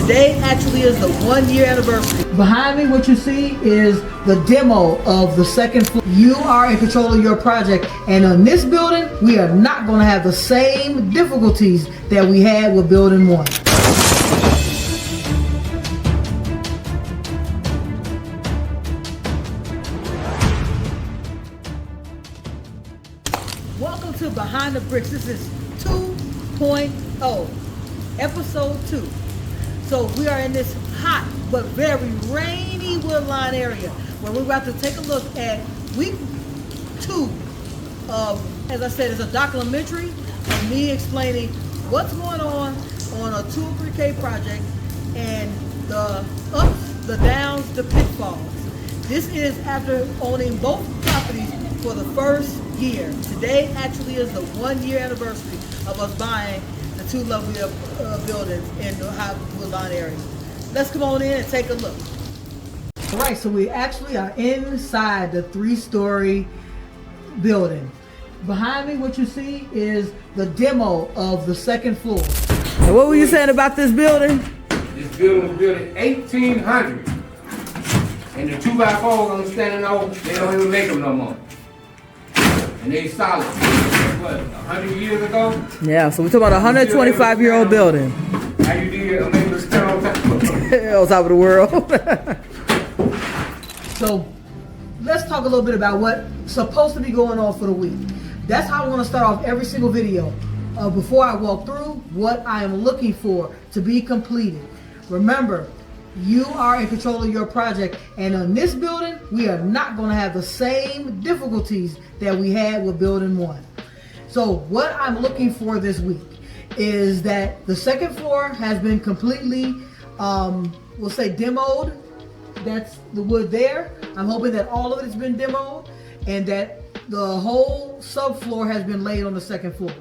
Today actually is the 1-year anniversary. Behind me, what you see is the demo of the second floor. You are in control of your project, and on this building, we are not going to have the same difficulties that we had with building 1. Welcome to Behind the Bricks. This is 2.0, episode 2. So we are in this hot but very rainy Woodlawn area where we're about to take a look at week 2 of, as I said, it's a documentary of me explaining what's going on a 203K project and the ups, the downs, the pitfalls. This is after owning both properties for the first year. Today actually is the 1-year anniversary of us buying the 2 lovely buildings in the hot Woodlawn area. Let's come on in and take a look. All right, so we actually are inside the 3-story building. Behind me, what you see is the demo of the second floor. And what were you saying about this building? This building was built in 1800. And the 2x4s I'm standing on, they don't even make them no more. And they solid. What, 100 years ago? Yeah, so we're talking about a 125-year-old building. How you did make it stand on top on top of the world. So let's talk a little bit about what's supposed to be going on for the week. That's how I want to start off every single video. Before I walk through what I am looking for to be completed. Remember, you are in control of your project, and on this building, we are not going to have the same difficulties that we had with building 1. So what I'm looking for this week is that the second floor has been completely, we'll say demoed. That's the wood there. I'm hoping that all of it has been demoed and that the whole subfloor has been laid on the second floor.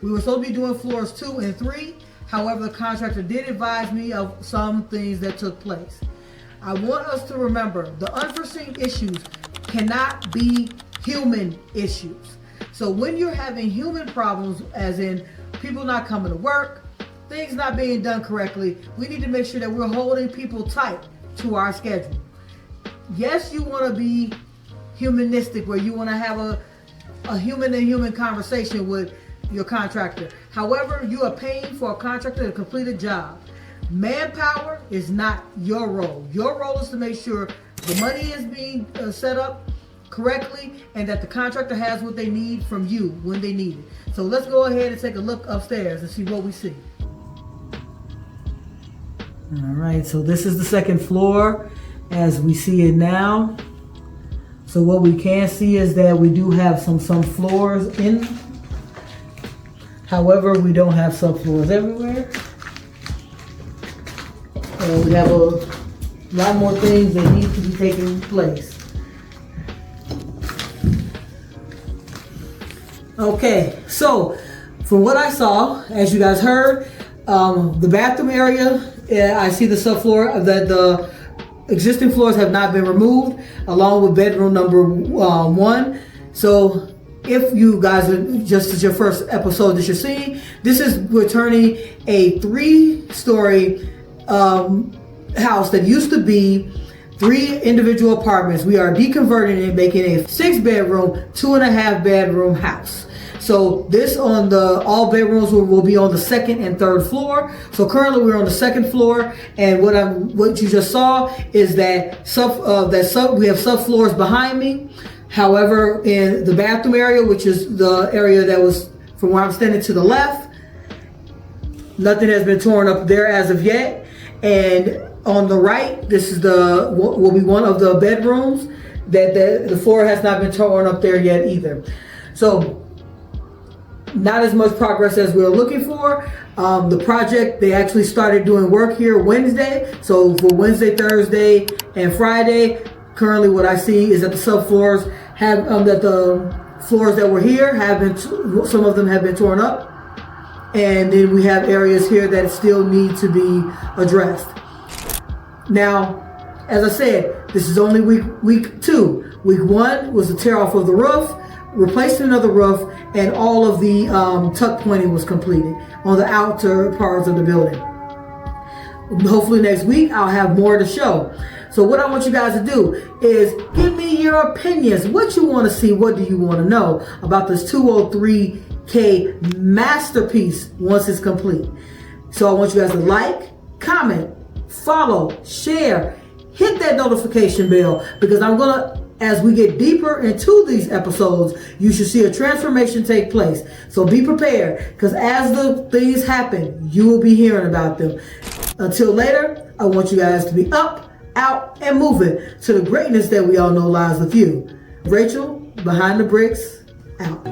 We were supposed to be doing floors 2 and 3. However, the contractor did advise me of some things that took place. I want us to remember the unforeseen issues cannot be human issues. So when you're having human problems, as in people not coming to work, things not being done correctly, we need to make sure that we're holding people tight to our schedule. Yes, you want to be humanistic, where you want to have a human-to-human conversation with your contractor. However, you are paying for a contractor to complete a job. Manpower is not your role. Your role is to make sure the money is being set up correctly and that the contractor has what they need from you when they need it. So let's go ahead and take a look upstairs and see what we see. All right, so this is the second floor as we see it now. So what we can see is that we do have some floors in. However, we don't have subfloors everywhere. We have a lot more things that need to be taking place. Okay, so from what I saw, as you guys heard, the bathroom area, I see the subfloor that the existing floors have not been removed, along with bedroom number 1. So if you guys are just as your first episode that you're seeing, this is we're turning a 3-story house that used to be 3 individual apartments. We are deconverting it, making a 6-bedroom, 2.5-bedroom house. So this on the all bedrooms will be on the 2nd and 3rd floor. So currently we're on the 2nd floor, and what you just saw is that we have subfloors behind me. However, in the bathroom area, which is the area that was from where I'm standing to the left, nothing has been torn up there as of yet. And on the right, this is will be one of the bedrooms that the floor has not been torn up there yet either. So not as much progress as we were looking for. The project, they actually started doing work here Wednesday. So for Wednesday, Thursday, and Friday, currently what I see is that the subfloors have, that the floors that were here have been, some of them have been torn up. And then we have areas here that still need to be addressed. Now, as I said, this is only week 2. Week 1 was the tear off of the roof, replacing another roof, and all of the tuck pointing was completed on the outer parts of the building. hopefully next week I'll have more to show. So what I want you guys to do is give me your opinions. What you want to see, what do you want to know about this 203K masterpiece once it's complete. So I want you guys to like, comment, follow, share, hit that notification bell, because I'm going to, as we get deeper into these episodes, you should see a transformation take place. So be prepared, because as the things happen, you will be hearing about them. Until later, I want you guys to be up, out, and moving to the greatness that we all know lies with you. Rachel, Behind the Bricks, out.